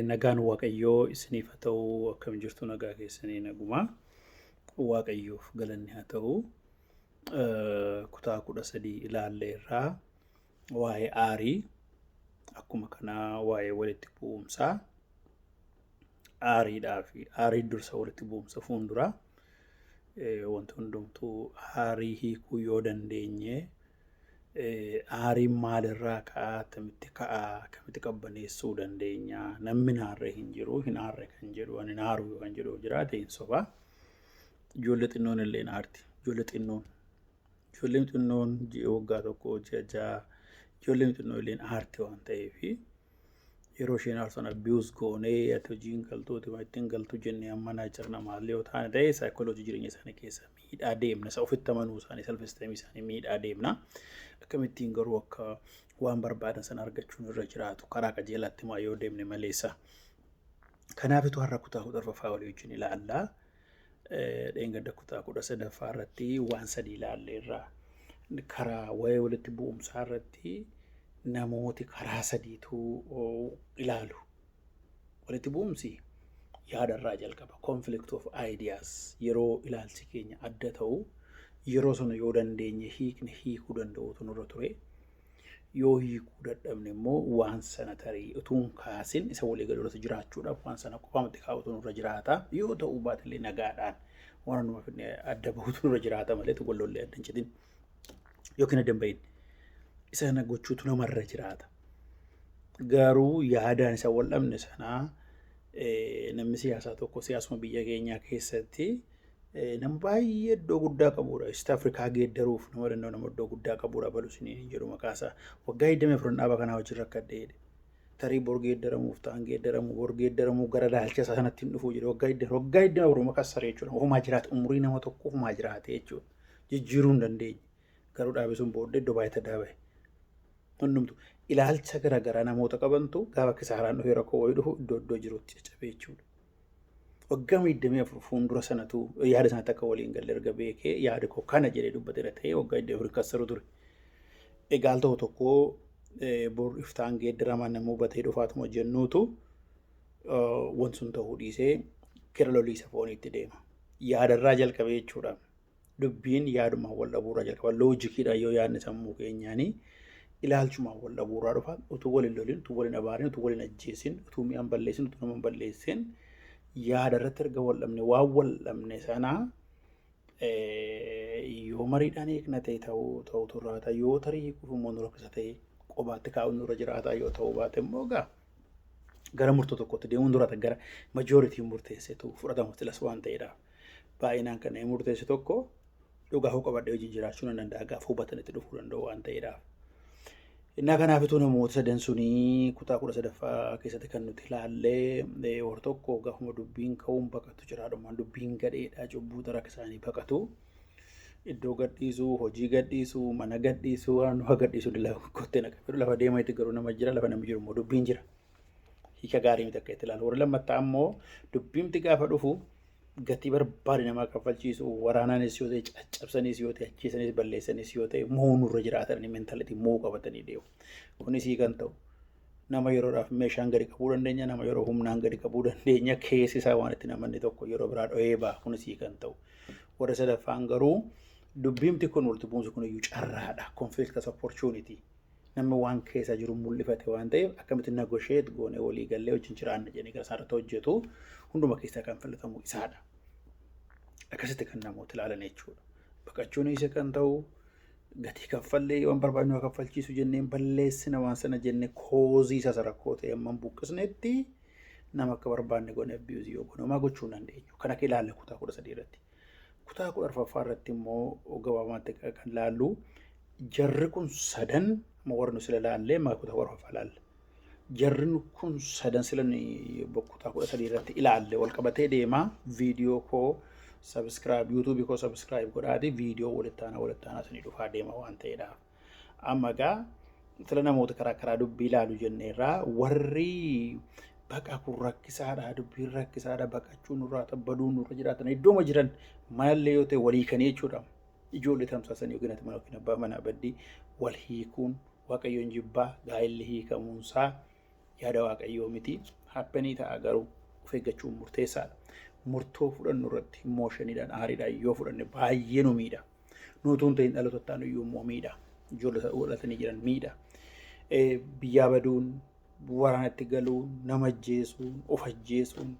Nagaan Waaqayyoo isiniif haa ta'u, akkam jirtu nagaa keessanii nagumaa. Waaqayyoof galanni haa ta'u. Kutaa 13 ilaalleerraa waa'ee aarii, akkuma kanaa waa'ee walitti bu'umsaa, aariidhaa fi aarii dursa walitti bu'umsa fuulduraa. Wanti hundumtuu aarii hiikuu yoo dandeenye aariin maalirraa ka'aa, akkamitti qabbaneessuu dandeenya? Namni hin aarre hin jiru, hin aarre kan jedhu, ani hin aaru kan jedhu jiraate hin soba. Ijoollee xinnoon illee hin aarti. Ijoolleen xinnoon waggaa tokko ji'a ja'a ijoolleen xinnoo illee hin aarti waan ta'eef yeroo isheen aarsan abiyuus goonee ati hojiin galtuuti waan ittiin galtu jennee ammanaa jirna maallee yoo taane ta'e saayikooloojii jireenya isaanii keessa miidhaa deemna. Isa ofitti amanuu isaanii, self-esteemii isaanii miidhaa deemna. Akkamittiin garuu akka waan barbaadan sana argachuun irra jiraatu karaa qajeelaatti maa yoo deemne maleessa. Kanaafitu har'a kutaa 14ffaa walii wajjin ilaallaa. Dheengadda kutaa 13ffaa irratti waan sadii ilaalleerra. Karaa waa'ee walitti bu'umsaa irratti namooti karaa sadiitu ilaalu. Walitti bu'umsi yaadarraa jalqaba. Conflict of ideas yeroo ilaalchi keenya adda ta'u yeroo sana yoo dandeenye hiikuu danda'uutu nurra ture. Yoo hiikuu dadhabne immoo waan sana tarii utuun kaasin isa walii galatti jiraachuudhaaf waan sana qofaamatti kaa'utu nurra jiraata. Yoo ta'uu baatellee nagaadhaan waan nuuf adda bahuutu nurra jiraata malee wallollee adda hin citin yookiin adda hin bahin. Isa kana gochuutu namarra jiraata. Garuu yaadaan isa wal dhabne sanaa namni siyaasaa tokko siyaasuma biyya keenyaa keessatti nama baay'ee iddoo guddaa qabudha. East Afrikaa geeddaruuf nama danda'u nama iddoo guddaa qabudha balus ni jedhu maqaasaa. Waggaa 24 dhaaba kanaa wajjin rakkadheedhe. Tarii bor geeddaramuuf ta'an geeddaramuu gara daalcha isaa sanatti hin dhufuu jedhe waggaa 24 maqaa saree jechuudha. Ofumaa jiraata umurii nama tokko ofumaa jiraate jechuudha. Jijjiiruu hin dandeenye. Garuu dhaabi sun booddee iddoo baay'ee tadaabaye. Hundumtu ilaalcha garaagaraa namoota qabantu gaafa kisaaraan dhufee rakkoo wayii dhufu iddoo jirutti caccabee jechuudha. Waggaa 24 fuuldura sanatu yaada sanatti akka waliin galle erga beekee yaada koo kana jedhee dubbateera ta'ee waggaa 24 kassaru ture. Egaal ta'u tokko bor iftaan geeddaramaan nama hubatee dhufaatuma jennuutu wanti sun ta'uu dhiisee kira loliisa fooniitti deema. Yaadarraa jalqabee jechuudha. Dubbiin yaadumaan wal dhabuurraa jalqaba. Loojikiidhaan yoo yaadne sammuu keenyaanii ilaalchumaan wal dhabuurraa dhufa. Utuu waliin loliin, utuu waliin abaarin, utuu waliin ajjeesin, utuu mi'aan balleessin, utuu nama balleessin yaada irratti erga wal dhabne waan wal dhabne sanaa yoo mariidhaan hiikna ta'e ta'uu turraata. Yoo tarii hiikuuf immoo nurra keessa ta'e qobaatti kaa'uun nurra jiraata yoo ta'uu baate immoo gara murtoo tokkotti deemuun duraata gara majooritiin murteessitu fudhatamu tilas waan ta'eedhaaf. Baay'inaan kan murteessu tokko dhugaa qabadhee hojii jiraachuu nan danda'a gaafa hubatanitti dhufuu danda'u waan ta'eedhaaf. Innaa kanaafittuu namoota sadan sunii kutaa 13ffaa keessatti kan nuti ilaallee war tokko gaafuma dubbiin ka'uun baqatu jiraadhumaan dubbiin gadheedhaa cubbuu taraka isaanii baqatu. Iddoo gadhiisuu, hojii gadhiisuu, mana gadhiisuu, waan gadhiisuu kottee naqabeeru lafa deemaa itti garuu nama jira lafa namni jiru immoo dubbiin jira. Hiika gaarii miti akka itti ilaalu. Warri lammataa immoo dubbiimti gaafa dhufu gatii barbaade namaa kaffalchiisu waraanaanis yoo ta'e caccabsanis yoo ta'e ajjeesanis balleessanis yoo ta'e moonurra jiraatanii meentalitii moo qabatanii deemu. Kunis kan ta'u nama yeroodhaaf meeshaan gadi qabuu dandeenya, nama yeroo humnaan gadi qabuu dandeenya, keessi isaa waan itti namanni tokko yeroo biraa dho'ee ba'a. Kunis kan ta'u. Warra sadaffaan garuu dubbiimti kun walitti bu'umsi kun iyyuu carraadha. Conflict as opportunity. namni waan keessa jiru mul'ifate waan ta'eef akkamitti negotiate goone walii gallee wajjin jiraanna jennee gara isaarratti hojjetu hunduma keessaa kan filatamu isaadha. Akkasitti kan namoota ilaalan jechuudha. Baqachuun isa kan ta'u gatii kaffallee waan barbaadnu kaffalchiisu jenneen balleessina waan sana jennee koozii isa rakkoo ta'e amman buqqisnetti nama akka barbaanne goone abiyuuzii yoo goone homaa gochuu dandeenyu. Kan akka ilaalle kutaa 13 irratti. Kutaa 14 irratti immoo gabaabumatti kan ilaallu jarri kun sadan warri sila ilaallee maa kutaa 14 ilaalle. Jarri kun sadan sila kutaa 13 irratti ilaalle wal qabatee deemaa viidiyoo koo subscribe YouTube koo subscribe godhaati viidiyoo walittaanaa sanii dhufaa deema waan ta'eedhaaf. Amma gaa sila namoota karaa dubbii ilaalu jenneerraa warri baqa kun rakkisaadha dubbiin rakkisaadha baqachuun nurraa tabbaduu nurra jiraatan iddooma jiran malallee yoo ta'e walii kan jechuudha. Ijoollee tamsaasanii yookiin ati mana yookiin abbaa manaa baddii wal hiikuun waaqayyoon jibbaa gaa'elli hiikamuunsaa yaada waaqayyoo miti happenii ta'a garuu of eeggachuun murteessaadha. Murtoo fudhannu irratti imooshiniidhaan aariidhaan yoo fudhanne baay'ee nu miidha. Nutuun ta'in dhalootaan iyyuu immoo miidha. Ijoollee dhalatanii jiran miidha. Biyyaa baduun waraanatti galuun nama ajjeesuun of ajjeesuun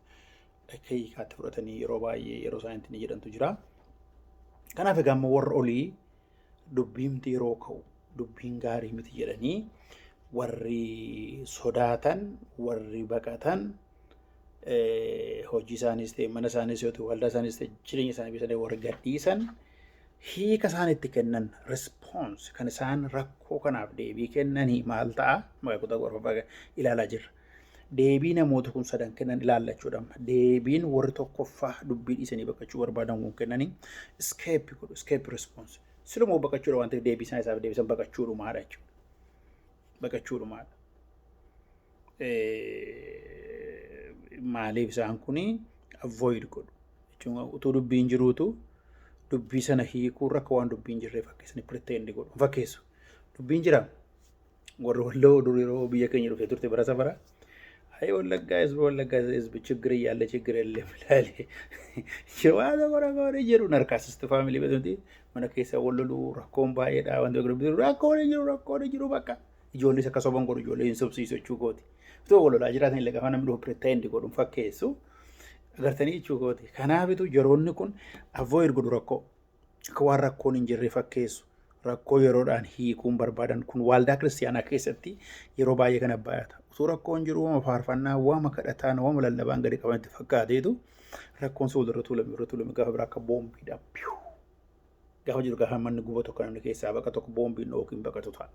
akka hiikaatti fudhatanii yeroo baay'ee yeroo isaaniitti jedhantu jira. Kanaaf egaa amma warra olii dubbiimti yeroo ka'u dubbiin gaarii miti jedhanii warri sodaatan warri baqatan hojii isaaniis ta'e mana isaaniis yoo ta'e waldaa isaaniis ta'e jireenya isaanii bilisanii warri gadhiisan hiika isaanitti kennan response kan isaan rakkoo kanaaf deebii kennanii maal ta'a maqaa kutaa 14 ilaalaa jirra. Deebii namoota kun sadan kennan ilaallachuudha. Deebiin warri tokkoffaa dubbii dhiisanii baqachuu barbaadan kun kennanii escape response. Silumoo baqachuudha waan ta'eef deebii isaan isaaf deebisan baqachuudhumaadha jechuudha. Baqachuudhumaadha. Maaliif isaan kuni avoid godhu. Jechuun utuu dubbiin jiruutu dubbii sana hiikuu rakka waan dubbiin jirree fakkeessanii pretend godhu. Fakkeessu. Dubbiin jira. Warri walloo dur yeroo biyya keenya dhufee turte bara safara. Ay wallaggaa hizbi ችግር እያለ ችግር የለም ይላል። ሸዋዳ ጎረጎረ ጅሩ ነርካስስት ፋሚሊ በዚህ mana keessa wallolu rakkoon baay'eedha wanti gurguddaa rakkoon jiru bakka ijoollee akka soban godhu ijoollee hin subsiisu jechuu kooti. Itoo wallolaa jiraatan illee gaafa namni dhufu pretend godhu fakkeessu agartanii jechuu kooti. Kanaafitu yeroonni kun avoid godhu rakkoo akka waan rakkoon hin jirre fakkeessu rakkoo yeroodhaan hiikuun barbaadan kun waldaa kiristaanaa keessatti yeroo baay'ee kana baay'ata. Utuu rakkoon jiru waama faarfannaa waama kadhataan waama lallabaan gadi qabanitti fakkaateetu rakkoon soodorra tuulame gaafa biraa akka boombiidha. Gaafa jiru gaafa manni guba tokko namni keessaa bakka tokko boombiin yookiin baqatu ta'a.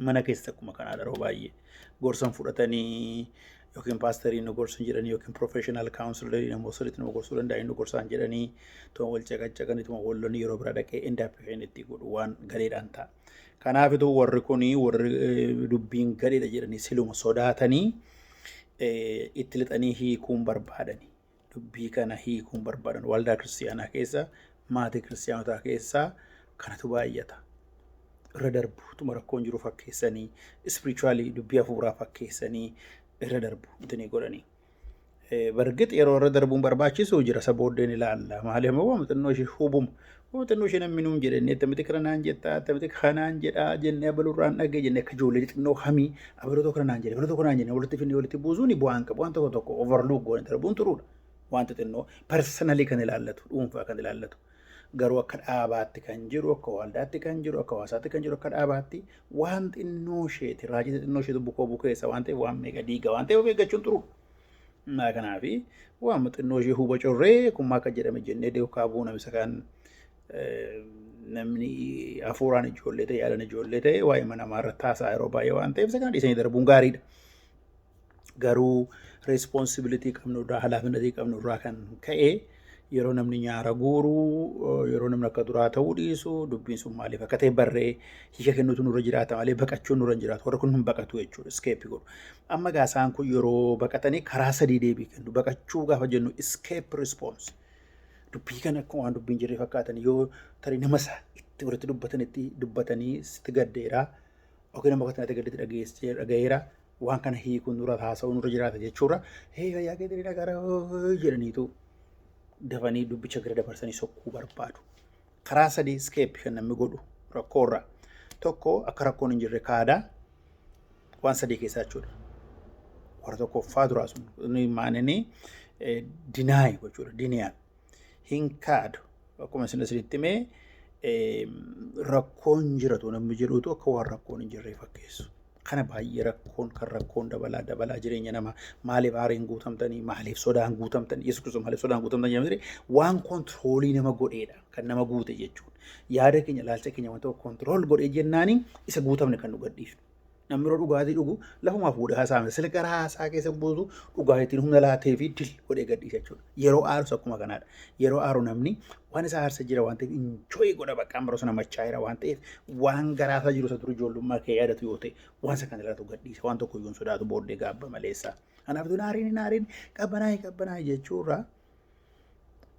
Mana keessa akkuma kanaa yeroo baay'ee gorsan fudhatanii yookiin paastariin nu gorsan jedhanii yookiin professional counselor namoota sirriitti nama gorsuu danda'an nu gorsan jedhanii tuma wal caqacaqanii tuma wallonni yeroo bira dhaqee indaappifeen itti godhu waan gareedhaan ta'a. Kanaafituu warri kunii warri dubbiin gareedha jedhanii siluma sodaatanii itti lixanii hiikuun barbaadanii dubbii kana hiikuun barbaadan waldaa kiristaanaa keessa maatii kiristaanotaa keessaa kanatu baay'ata. Irra darbuutuma rakkoon jiru fakkeessanii spiritually dubbii hafuuraa fakkeessanii irra darbu ittiin godhanii. Bargit yeroo irra darbuun barbaachisu jira sabooddeen ilaalla. Maaliif immoo muuxannoo ishee hubuma. Muuxannoo ishee namni nuun jedhanii attamitti kanaan jettaa attamitti kanaan jedhaa jennee abalurraan dhagee jennee akka ijoollee xixinnoo hamii abaloo kanaan jennee abaloo kanaan jennee walitti finnee walitti buusuun bu'aan qabu waan tokko overlook goone darbuun turuudha. Waan xixinnoo personally kan ilaallatu dhuunfaa kan ilaallatu. Garuu akka dhaabaatti kan jiru akka waldaatti kan jiru akka hawaasaatti kan jiru akka dhaabaatti waan xinnoo isheeti raajii xinnoo isheetu bukeessa waan ta'eef waan meeqa diiga waan ta'eef of eeggachuun turu. Kanaafi waan xinnoo ishee huba corree kummaa akka jedhame jennee deekaa bu'u namisa kan namni hafuuraan ijoollee ta'e yaadan ijoollee ta'e waa'ee mana namaarra taasaa yeroo baay'ee waan ta'eef isa kana dhiisanii darbuun gaariidha. Garuu responsibility qabnurraa halaafinnatii qabnurraa kan ka'e yeroo namni nyaara guuru yeroo namni akka duraa ta'uu dhiisu dubbiin sun maaliif akka ta'e barree hiika kennuutu nurra jiraata malee baqachuun nurra jiraatu warra kun hin baqatu jechuudha escape godhu. Amma gaasaan kun yeroo baqatanii karaa sadii deebii kennu baqachuu gaafa jennu escape response dubbii kana akka waan dubbiin jirre fakkaatan yoo tarii nama isaa itti walitti dubbatanii sitti gaddeera yookiin nama bakka itti gaddeetti dhagayeera waan kana hiikuun nurra haasa'uu nurra jiraata jechuudha. Fayyaa keetii dhagaara jedhaniitu dafanii dubbicha gara dabarsanii sokkuu barbaadu. Karaa sadii escape kan namni godhu rakkoorraa. tokko akka rakkoon hin jirre kaadaa waan sadii keessaa jechuudha. Warra tokkoffaa duraa sun maanini dinaay gochuudha. Diniyaan hin kaadu akkuma isin asirratti himee rakkoon jiratu namni jedhutu akka waan rakkoon hin jirre fakkeessu. Kana baay'ee rakkoon dabalaa jireenya namaa maaliif aariin guutamtanii maaliif sodaan guutamtanii Yesuus Kiristoos maaliif sodaan guutamtanii jedhamee waan kontiroolii nama godheedha kan nama guute jechuudha. Yaada keenya ilaalcha keenya wanta kontirool godhee jennaani isa guutamne kan nu gadhiifnu. Namni yeroo dhugaatii dhugu lafumaa fuudhee haasaame silka haasaa keessa buusu dhugaatiin humna laatee fi dil godhee gadhiisa jechuudha. Yeroo aarus akkuma kanaadha. Yeroo aaru namni waan isa aarsa jira waan ta'eef injooyi godha bakka amma sana machaa'eera waan ta'eef waan garaasaa jiru isa ture ijoollummaa kee yaadatu yoo ta'e waan isa kan ilaatu gadhiisa waan tokko iyyuu sodaatu booddee gaabba maleessa. Kanaaf tun aariin qabbanaa'e jechuurraa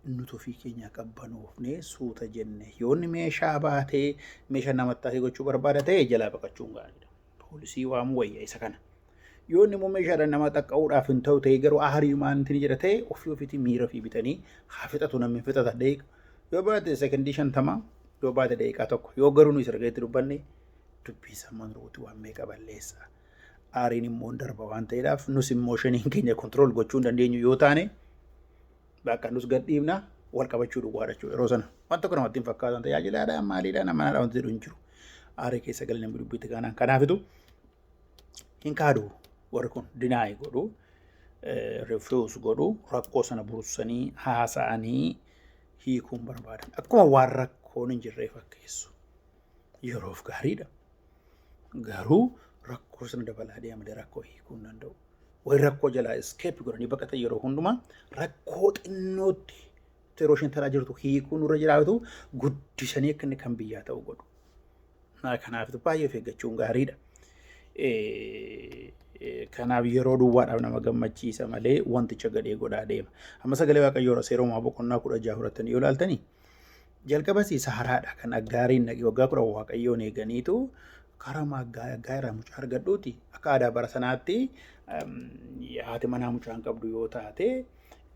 nuti ofii keenya qabbanoofnee suuta jenne yoonni meeshaa baatee meeshaa namatti taasise gochuu barbaada ta'e jalaa baqachuun gaariidha. Poolisii waamu wayya isa kana. Yoonni immoo meeshaadhaan nama xaqqa'uudhaaf hin ta'u ta'e garuu aarii maantiin jedha ta'e ofiitii miira fi bitanii haa fixatu namni fixata deeqa. Yoo baate sekondii 50 yoo baate daqiiqaa tokko yoo garuu nu isa argeetti dubbanne dubbii samman ruuti waan meeqa balleessa. Aariin immoo darba waan ta'eedhaaf nus immoo shaniin keenya kontirool gochuu hin dandeenyu yoo taane bakka nus gadhiifna wal qabachuu dhugaadha jechuudha yeroo sana. Waan tokko namatti hin fakkaatan tajaajilaadhaan maaliidhaan amanaadhaan wanti jedhu hin jiru. Aarii keessa galee namni dubbiitti kanaan kanaafitu hin kaadu warri kun dinaay godhu refuus godhu rakkoo sana bursanii haasa'anii hiikuun barbaadan akkuma waan rakkoon hin jirree fakkeessu yeroof gaariidha. Garuu rakkoo sana dabalaa deemee rakkoo hiikuu hin danda'u. Wayi rakkoo jalaa eskeep godhanii baqatan yeroo hundumaa rakkoo xinnootti yeroo isheen taraa jirtu hiikuun irra jiraatu guddisanii akka inni kan biyyaa ta'u godhu. Kanaaf baay'ee of eeggachuun gaariidha. Kanaaf yeroo duwwaadhaaf nama gammachiisa malee wanticha gadhee godhaa deema. Amma sagalee Waaqayyoo seeromaa boqonnaa 16 fudhatanii yoo ilaaltanii jalqaba Saaraadha kan Aggaariin naqee waggaa 10 Waaqayyoon eeganiitu karaa Aggaa irraa mucaa argadhuuti. Akka aadaa bara sanaatti haati manaa mucaan qabdu yoo taate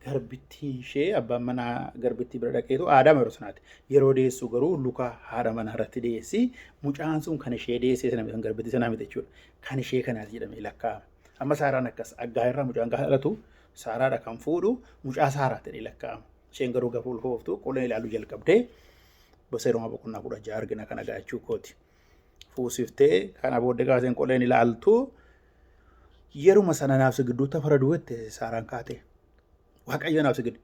garbittii ishee abbaan manaa garbittii bira dhaqeetu aadaa yeroo sanaatti yeroo deessu garuu luka haadha manaa irratti deessi mucaan sun kan ishee deessee sana kan garbittii sanaa miti jechuudha. Kan ishee kanaas jedhamee lakkaa'ama. Amma Saaraan akkas Aggaa irraa mucaan gaafa dhalatu Saaraadha kan fuudhu mucaa Saaraa ta'ee lakkaa'ama. Isheen garuu gaafa ulfooftu qoleen ilaaluu jalqabdee seeromaa boqonnaa 16 argina kana gaachuu kooti. Fuusiftee kana booddee gaafa isheen qoleen ilaaltu yeruma sana naafsi gidduutti afara duwwatte Saaraan kaatee. Waaqayyoon naaf sigid.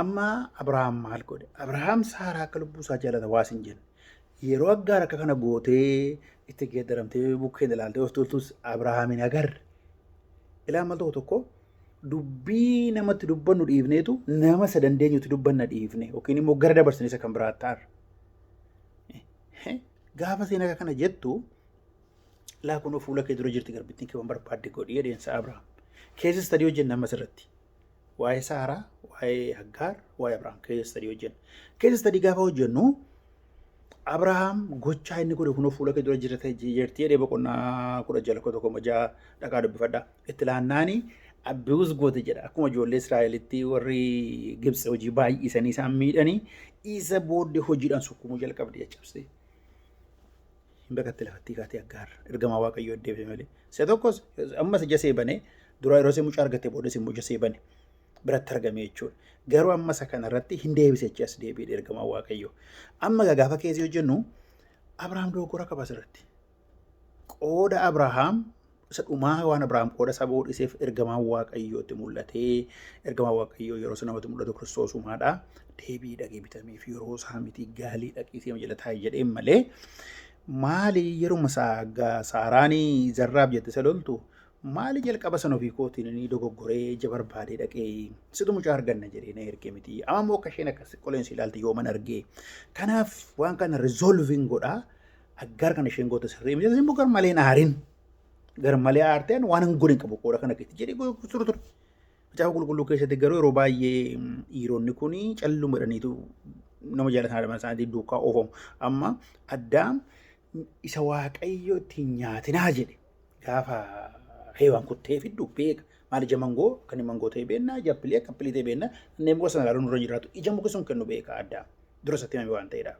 Amma Abrahaam maal godhe? Abrahaam Saaraa akka lubbuu isaa jaalata waas hin jenne. Yeroo Aggaar akka kana gootee itti geeddaramtee bukkeen ilaaltee of tuultus Abrahaamin agarre. Ilaan mal tokko dubbii namatti dubbannu dhiifneetu nama isa dandeenyutti dubbanna dhiifne yookiin immoo gara dabarsanii isa kan biraa taarra. Gaafa seen akka kana jettu laa kun fuula kee dura jirti garbittiin kee waan barbaadde godhii adeemsa Abrahaam. Keessis tadii hojjenna amma asirratti. Waa'ee Saaraa, waa'ee Aggaar, waa'ee Abrahaam keessa sadii hojjenna. Keessa sadii gaafa hojjennu Abrahaam gochaa inni godhe kunoo fuula kee dura jirti jedhee boqonnaa 16 tokko majaa dhaqaa dubbifadha. Itti laannaani abbius goote jedha. Akkuma ijoollee Israa'elitti warri Gibxi hojii baay'isanii isaan miidhanii isa booddee hojiidhaan sukkumuu jalqabde jechubse. Hin bakka itti lafatti kaatee Aggaar ergamaa Waaqayyoo deebise malee. Isa tokkos ammas ija seebane dura yeroo mucaa argattee booda immoo ija seebane. Biratti argame jechuudha. Garuu amma isa kanarratti hin deebise as deebi'ee ergamaa Waaqayyoo. Amma gaafa keessi hojjennu Abrahaam dogoggora qaba asirratti. Qooda Abrahaam isa dhumaa waan Abrahaam qooda saba hodhiseef ergamaa Waaqayyootti mul'atee ergamaa Waaqayyoo yeroo sana namatti mul'atu Kiristoosumaadha. Deebii dhaqee bitamee fi yeroo isaa miti gaalii dhaqee seema jala taa'ee jedheen malee maali yeruma Saaraanii zarraaf jette isa loltu maali jalqaba sana ofii kootiin inni dogoggoree ija barbaadee dhaqee situ mucaa arganna jedhee na erge miti. Amma immoo akka isheen akkas qoleensi ilaalte yoo man argee. Kanaaf waan kana resolving godhaa Aggaar kana isheen goota sirrii miti. Immoo gar malee aarin gar malee aarteen waan hin godhin qabu qooda kana keessatti jedhee ture ture. Macaafa qulqulluu keessatti garuu yeroo baay'ee dhiironni kun calluma jedhaniitu nama jaalatan haadha isaanii duukaa oofamu. Amma Addaam isa Waaqayyo ittiin nyaatinaa jedhe gaafa heewwan kuttee fiddu beeka. Maal ija mangoo kan mangoo ta'e beekna, ija appilii ta'e beekna. Inneen muka sana laaluun irra jiraatu ija muka sun kennu beeka Addaam. Dura isatti himame waan ta'eedha.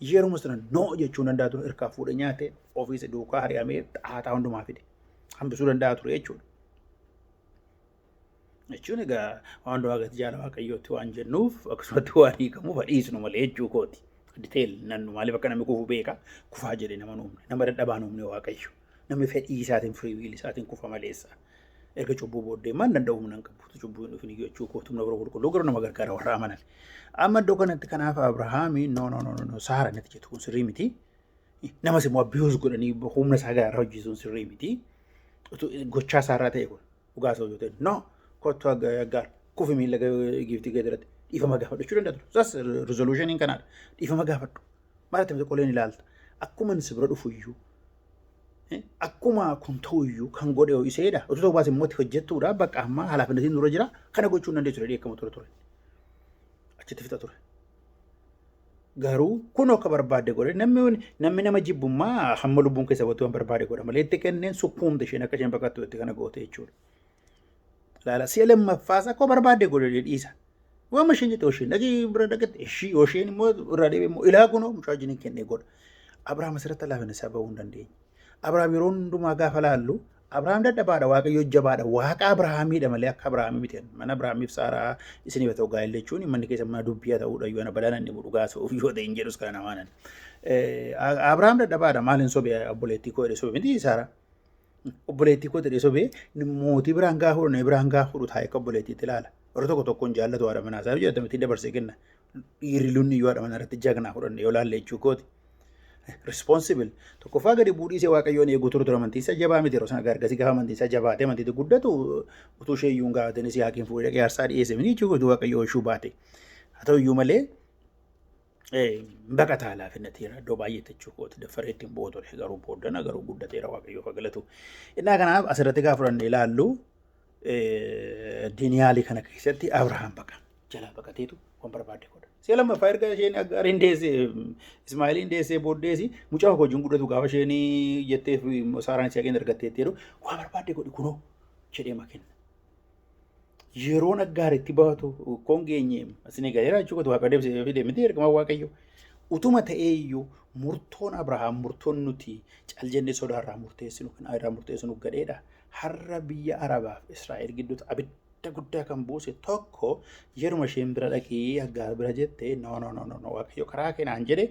Yeruma sana noo jechuun danda'a ture hirkaa fuudhee nyaatee ofiisa duukaa hari'amee xaataa hundumaa fide hambisuu danda'a ture jechuudha. Jechuun egaa waan du'aa gati jaala waaqayyootti waan jennuuf akkasumatti waan hiikamuuf dhiisnu malee jechuu kooti. Diteel nannu maaliif akka namni kufu beeka kufaa jedhee nama nuumne nama dadhabaa nuumne waaqayyo namni fedhii isaatiin firii wiilii isaatiin kufa maleessa. Erga cubbuu booddee maan danda'u humna hin qabu cubbuu hin dhufin jechuu kooti humna bira qulqulluu garuu nama gargaara warra amanan. Amma iddoo kanatti kanaaf Abrahaamii no Saara natti jettu kun sirrii miti. Namas immoo abiyuus godhanii humna isaa gaara hojjetuun sirrii miti. Gochaa Saaraa ta'e kun dhugaa isaa hojjetan no kottu aggaar kufi miila giiftii gadiratti dhiifama gaafadhu jechuu danda'a ture. Sas rizoluushiniin kanaadha. Dhiifama gaafadhu. Maal ta'e qoleen ilaalta. Akkuma inni bira dhufu iyyuu akkuma kun ta'u iyyuu kan godhe iseedha. Otoo ta'uu baase immoo hojjettuudha bakka amma halaafinnatiin dura jira kana gochuu hin dandeessu jedhee eekkamu ture. Achitti fixa ture. Garuu kun akka barbaade godhe namni nama jibbummaa hamma lubbuun keessa wattu waan barbaade godha malee itti kenneen sukkuumte isheen akka isheen bakkattu itti kana goote jechuudha. Laala si'a lammaffaas akka barbaade godhe dhiisa. Waan isheen jette isheen dhaqii bira dhaqatte isheen immoo irraa deebi'ee immoo ilaa kunoo mucaa wajjin kennee godha. Abrahaam asirratti laafina isaa bahuu hin dandeenye. Abrahaam yeroo hundumaa gaafa laallu Abrahaam dadhabaadha waaqayyo jabaadha waaqa Abrahaamiidha malee akka Abrahaamii miti. Mana Abrahaamiif Saaraa isiniif ta'u gaa'ela jechuun manni keessa mana dubbii ta'uudha yoo ana balaan inni dhugaa sa'uuf yoo ta'e hin jedhus kana namaanan. Abrahaam dadhabaadha maaliin sobee obboleettii koo jedhe sobee miti Saaraa. Obboleettii koo jedhe sobee mootii biraan gaa fuudhu biraan gaa fuudhu taa'ee akka obboleettiitti ilaala. Warra tokkoon jaallatu haadha manaa isaa jedhamatti dabarsee kenna. Dhiirri lunni yoo haadha manaa irratti jagnaa fudhanne yoo laalle jechuu kooti. Responsible tokkoffaa gadi buudhiisee waaqayyoon eeguu ture amantii isaa jabaa miti yeroo sana gargaarsi gaafa amantii isaa jabaatee amantii guddatu utuu ishee iyyuu hin gaafatin isii haakiin fuudhee dhaqee aarsaa dhiyeesse miti jechuudha waaqayyoo ishuu baate. Haa ta'u iyyuu malee baqataa laafinnateera iddoo baay'eetti jechuudha daffaree ittiin bu'u ture garuu booddana garuu guddateera waaqayyoo galatu. Innaa kanaaf asirratti gaafa fudhannee ilaallu diiniyaalii kana keessatti Abrahaam jalaa baqateetu waan barbaade godha. Si'a lammaffaa erga isheen Aggaariin deessee Ismaa'eeliin deessee booddeesi mucaa hojiin guddatu gaafa isheen jetteef Saaraan isii haqeen argatteetti jedhu waan barbaade godhi kunoo jedhee makenna. Yeroon Aggaaritti baatu koon geenye asinii galeera jechuudha waaqa deebisee fidee miti ergama waaqayyo. Utuma ta'ee iyyuu murtoon Abrahaam murtoon nuti caljennee sodaarraa murteessinu kan irraa murteessinu gadheedha. Har'a biyya Arabaaf Israa'el gidduutti abidda guddaa kan buuse tokko yeruma isheen bira dhaqee Aggaar bira jettee no waaqayyo karaa keenaan jedhe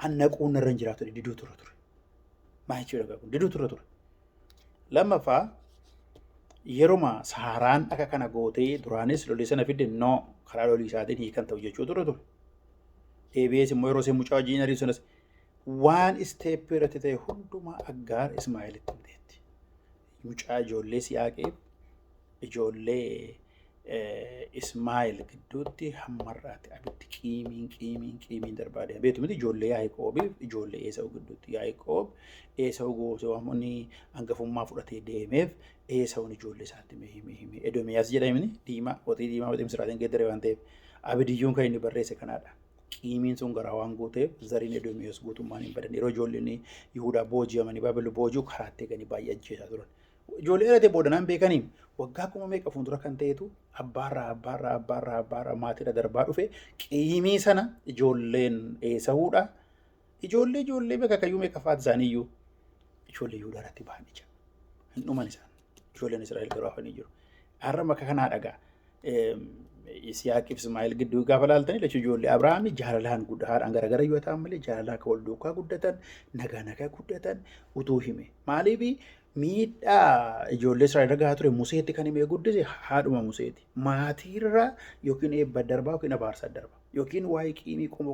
annaquun irra hin jiraatu diduu ture. Maal jechuudha kun diduu ture. Lammaffaa yeruma Saaraan akka kana gootee duraanis lolii sana fidde no karaa lolii isaatiin hiikan ta'u jechuu ture. Deebi'ees immoo yeroo isheen mucaa wajjin ariitu sanas waan isteeppii irratti ta'e hundumaa Aggaar Ismaa'eelitti himteetti. Mucaa ijoollee Siyaaqeef ijoollee Ismaa'eel gidduutti hammarraatti abiddi qiimiin darbaadee beetu miti ijoollee Yaaqoobiif ijoollee Eesaawu gidduutti Yaaqoob Eesaawu goosee waamonni hangafummaa fudhatee deemeef Eesaawun ijoollee isaatti hime Edoomiyaas jedhamini diimaa waxiin misiraatiin geeddaree waan ta'eef abidiyyuun kan inni barreesse kanaadha. Qiimiin sun garaa waan gooteef zariin Edoomiyaas guutummaan hin badan yeroo ijoolleen Yihuudaa booji'amanii Baabilon booji'u karaa ganii baay'ee ajjeesaa turan. Ijoollee dhalate boodanaan beekaniin waggaa kuma meeqa fuuldura kan ta'etu abbaarraa maatiidha darbaa dhufe qiimii sana ijoolleen Eesaawudha. Ijoollee beeka kayyuu meeqa faati isaaniiyyuu ijoollee Yihuudaa irratti ba'anii jira. Hin dhuman isaan ijoolleen Israa'el garuu hafanii jiru. Har'a maka kanaa dhagaa. Isiyaaqiif Ismaa'eel gidduu gaafa laaltanii lachuu ijoollee Abrahaamii jaalalaan guddaadhaan garagara yoo ta'an malee jaalalaan akka wal duukaa guddatan nagaa guddatan utuu hime. Maaliif miidhaa ijoollee Israa'el irra gahaa ture Museetti kan himee guddise haadhuma Museeti. Maatiirra yookiin eebba darbaa yookiin abaarsa darba yookiin waa'ee qiimii qomoo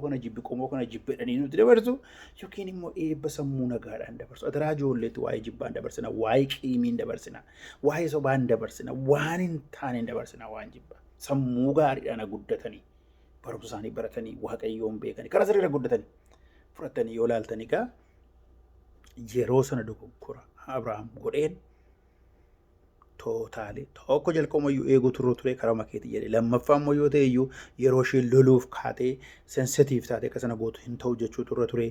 kana jibbeedhanii nuti dabarsu yookiin immoo eebba sammuu nagaadhaan dabarsu. Ataraa ijoolleetti waa'ee jibbaan dabarsina waa'ee qiimiin dabarsina waa'ee sobaan dabarsina waan hin taaneen dabarsina waan jibbaa. Sammuu gaariidhaan guddatanii barumsa isaanii baratanii waaqayyoon beekanii karaa sirriirra guddatanii fudhatanii yoo laaltanii yeroo sana dogoggora Abrahaam godheen Tootaalee tokko jalqabumayyuu eeguu turuu ture karaa makeetii jedhe lammaffaa immoo yoo ta'e iyyuu yeroo isheen loluuf kaatee sensitiif taatee akka sana gootu hin ta'u jechuu turre ture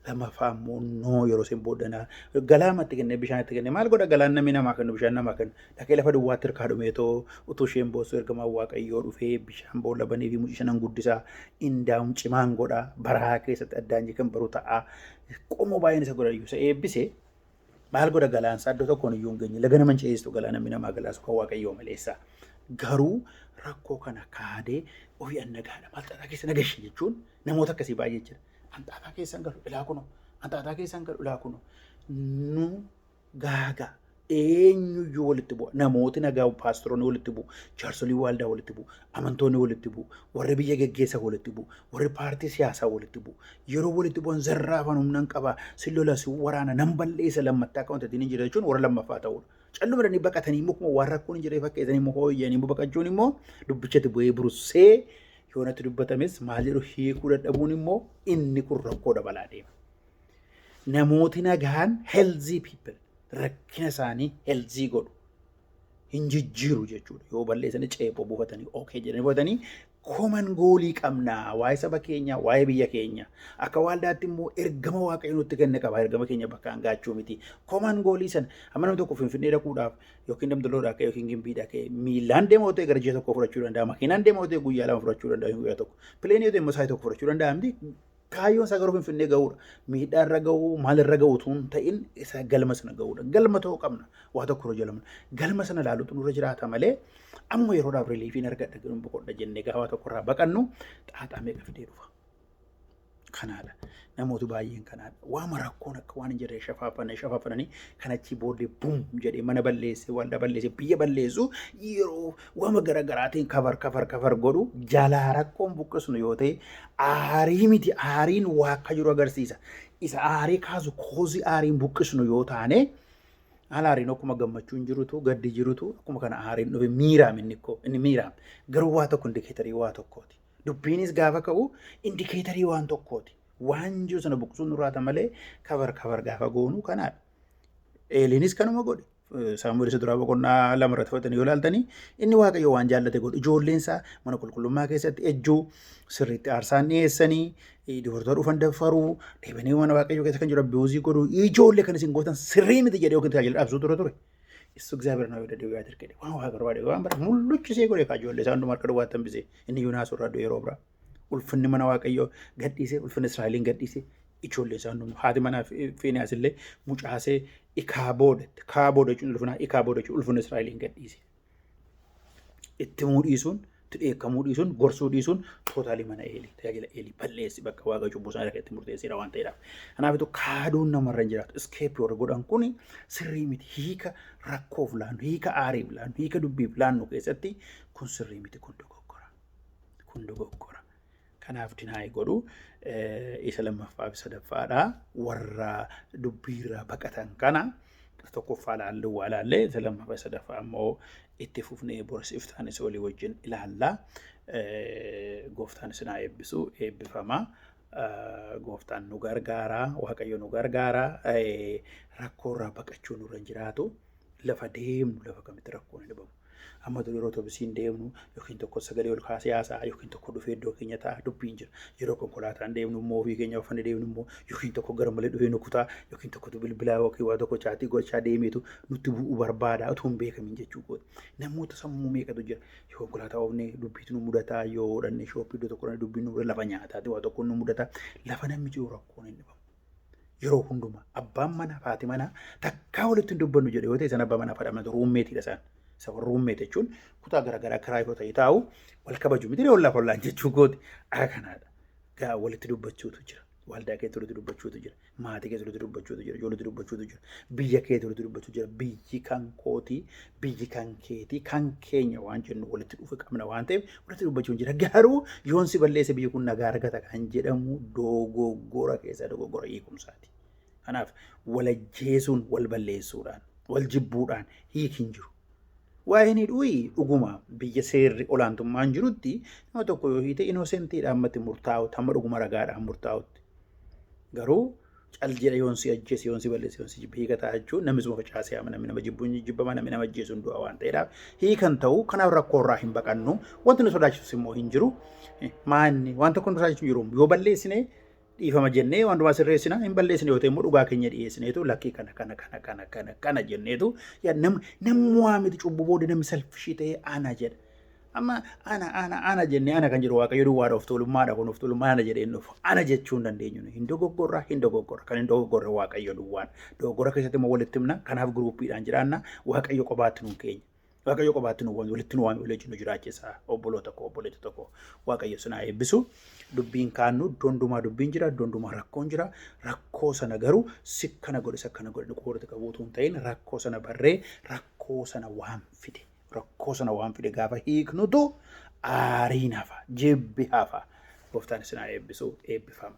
lammaffaa immoo noo yeroo isheen booddanaa galaamatti kennee bishaanitti kennee maal godha galaan namni namaa kennu bishaan namaa kennu dhaqee lafa duwwaatti hirkaa dhumeetoo utuu isheen boossu ergamaa waaqayyoo dhufee bishaan boolla banii fi mucii shanan guddisaa indaa'uun cimaan godha baraa keessatti addaan kan baru ta'a qomoo baay'een isa godha iyyuu isa eebbisee maal godha galaan isaa iddoo tokkoon iyyuu hin geenye laga nama ceesistu galaan namni namaa galaasu kan waaqayyoo maleessa garuu rakkoo kana kaadee ofii annagaadha maalxaataa keessa nagashi jechuun namoota akkasii baay'ee jira anxaataa keessan galu ilaa kunoo anxaataa keessan galu ilaa kunoo nu gaagaa eenyuyyuu walitti bu'a namooti nagaa paastoroonni walitti bu'u jaarsolii waaldaa walitti bu'u amantoonni walitti bu'u warri biyya geggeessa walitti bu'u warri paartii siyaasaa walitti bu'u yeroo walitti bu'an zarraafan humnan qaba sillola si waraana nan balleessa lammattaa akka wanti hin jira jechuun warra lammaffaa ta'udha calluma dhanii baqatanii immoo waan rakkoon hin jirre fakkeessanii immoo hooyyanii immoo baqachuun immoo dubbichatti bu'ee burussee yoo natti dubbatames maal jedhu hiikuu dadhabuun immoo inni kun rakkoo dabalaa deema namooti nagaan healthy people rakkina isaanii healthy godhu hin jijjiiru jechuudha yoo balleessanii ceepoo buufatanii okay jedhanii buufatanii common goalii qabnaa waa'ee saba keenyaa waa'ee biyya keenya akka waaldaatti immoo ergama waaqayyo nutti kenne qaba ergama keenya bakka hangaachuu miti common goalii sana amma namni tokko finfinnee dhaquudhaaf yookiin damdaloodhaaf yookiin gimbiidhaaf miilaan deema ta'e gara ji'a tokko fudhachuu danda'a makiinaan deema ta'e guyyaa lama fudhachuu danda'a guyyaa tokko pileenii yoo ta'e immoo saayii tokko fudhachuu danda'a miti kaayyoon isaa garuu finfinnee ga'uudha. Miidhaarra ga'uu maalirra ga'uu tun ta'in isa galma sana ga'uudha. Galma ta'uu qabna waa tokko irra jalamna. Galma sana laaluutu nurra jiraata malee amma yeroodhaaf riiliifiin argadha ga'uun boqodha jennee gaafa tokko irraa baqannu xaaxaa meeqa fidee dhufa. Kanaadha. Namoota baay'een kanaadha. Waama rakkoon akka waan hin jirre shafaafananii kan achi booddee bum jedhee mana balleessee waldaa balleessee biyya balleessu yeroo waama garaagaraatiin kafar godhu jalaa rakkoon buqqisnu yoo ta'e aarii miti aariin waa akka jiru agarsiisa. Isa aarii kaasu koozii aariin buqqisnu yoo taane haala aariin akkuma gammachuun jirutu gaddi jirutu akkuma kana aariin dhufe miiraam inni miiraam garuu waa tokko indikeetarii waa tokkooti. Dubbiinis gaafa ka'u indikeetarii waan tokkooti. Waan jiru sana buqqisuun nurraata malee kafar gaafa goonu kanaadha. Eeliinis kanuma godhe. Saamu'eel isa duraa boqonnaa lama irratti fudhatanii yoo ilaaltanii inni waaqayyo waan jaallate godhe. Ijoolleen isaa mana qulqullummaa keessatti ejjuu sirriitti aarsaan dhiyeessanii dubartoota dhufan daffaruu deebanii mana waaqayyo keessa kan jiru abbuuzii godhu ijoollee kan isin gootan sirrii miti jedhee yookiin tajaajila dhaabsuu ture. Isu እግዚአብሔር ነው ወደ ደውያ አድርገኝ ዋው ሀገር ዋን በር ሙሉች ሲጎ ካጆለ ሳንዱ ማርከዱ ዋተን ቢዜ እኒ ዩናስ ወራዶ የሮብራ ኡልፍን መና ዋቀዮ ገዲሴ ኡልፍን እስራኤልን ገዲሴ ኢቾሌ ሳንዱ ሃዲ መና ፊኒያስለ ሙጫሴ ኢካቦደ ኡልፍና ኢካቦደ ኡልፍን እስራኤልን ገዲሴ እትሙዲሱን ትዴከሙዲሱን ጎርሱዲሱን ቶታሊ መና ኤሊ ታያገለ ኤሊ በለስ በቃ ዋጋቹ ቦሳ ረከት ሙርቴ ሲራ ዋንተ ይራ አናብቱ ካዱን ነው መረንጅራት እስኬፕ ወር ጎዳን ኩኒ ስሪሚት ሂከ rakoof laannu hiika aariif laannu hiika dubbiif laannu keessatti kun sirrii miti kun dogoggora. Kanaaf dinaayii godhu isa lammaffaa fi sadaffaadha warra dubbiirraa baqatan kana tokkoffaa laallu waa laallee isa lammaffaa sadaffaa immoo itti fufnee borsiftaan isa walii wajjin ilaalla. Gooftaan isin haa eebbisu eebbifama. Gooftaan nu gargaara waaqayyo nu gargaara rakkoorraa baqachuu nurra hin jiraatu. Lafa deemnu lafa kamitti rakkoon hin dhabamu. Amma yeroo toobisiin deemnu yookiin tokko sagalee ol kaasee haasaa yookiin tokko dhufee iddoo keenya ta'a dubbiin jira. Yeroo konkolaataan deemnu immoo ofii keenya uffanne deemnu immoo yookiin tokko gara malee dhufee nu kutaa yookiin tokkotu bilbilaa yookiin waa tokko chaatii gochaa deemeetu nutti bu'u barbaada utuu hin beekamin jechuu goota. Namoota sammuu meeqatu jira. Yoo konkolaataa oofnee dubbiitu nu mudataa yoo hodhannee shooppii iddoo tokko dubbiin nu lafa nyaataati waa tokko nu mudataa lafa namni jiru rakkoon hin dhabamu. Yeroo hundumaa abbaan manaa haati manaa takkaa walitti dubbannu jedhe yoo ta'e san abbaa manaa fadhamna ruummeetiidha isaan. Isa ruummeet jechuun kutaa garaagaraa karaa yoo ta'e taa'u wal kabaju miti wallaafa wallaan jechuu gooti. Kanaadha. Gaa walitti dubbachuutu jira. Waldaa keetti walitti dubbachuutu jira. Maatii keetti walitti dubbachuutu jira. Ijoolletti dubbachuutu jira. Biyya keetti walitti dubbachuutu jira. Biyyi kan kooti, biyyi kan keeti, kan keenya waan jennu walitti dhufe qabna waan ta'eef walitti dubbachuun jira. Garuu yoon si balleesse biyyi kun nagaa argata kan jedhamu dogoggora keessa dogoggora hiikumsaati. Kanaaf wal ajjeesuun wal balleessuudhaan wal jibbuudhaan hiikin jiru. Waa'ee ni dhuguma biyya seerri olaantummaan jirutti nama tokko yoo hiite inosentiidhaan matti murtaa'u hamma dhuguma ragaadhaan murtaa'utti. Garuu cal jedha yoon si ajjeese yoon si balleesse yoon si jibbe hiikataa jechuun namni suma facaasee ama namni nama jibbuun jibbama namni nama ajjeesuun du'a waan ta'eedhaaf hiikan ta'u kanaaf rakkoo irraa hin baqannu wanti nu sodaachisu immoo hin jiru maanni waan tokko nu sodaachisu jiru yoo balleessine dhiifama jennee wantumaa sirreessina hin balleessine yoo ta'e immoo dhugaa keenya dhiyeessineetu lakkii kana jenneetu namni waa miti cubbuu booda namni salphishii ta'ee ana jedha. Amma ana jennee ana kan jedhu waaqayyo duwwaadha of tuulummaadha kun of tuulummaa ana jedhee nuuf ana jechuu hin dandeenyu hin dogoggorra kan hin dogoggorre waaqayyo duwwaan dogoggora keessatti immoo walitti himna kanaaf guruuppiidhaan jiraanna waaqayyo qobaatti nuun keenya waaqayyo qobaatti nuun walitti nu waamee waliin nu jiraachisa obboloota koo obboleetti tokko waaqayyo sinaa eebbisu dubbiin kaannu dondumaa dubbiin jira dondumaa rakkoon jira rakkoo sana garuu sikkana godhe qoorti qabuutu hin ta'in rakkoo sana barree rakkoo sana waan fide. Rakkoo sana waan fide gaafa hiiknutu aariin hafa jibbi hafa gooftaan isin haa eebbisu eebbifama.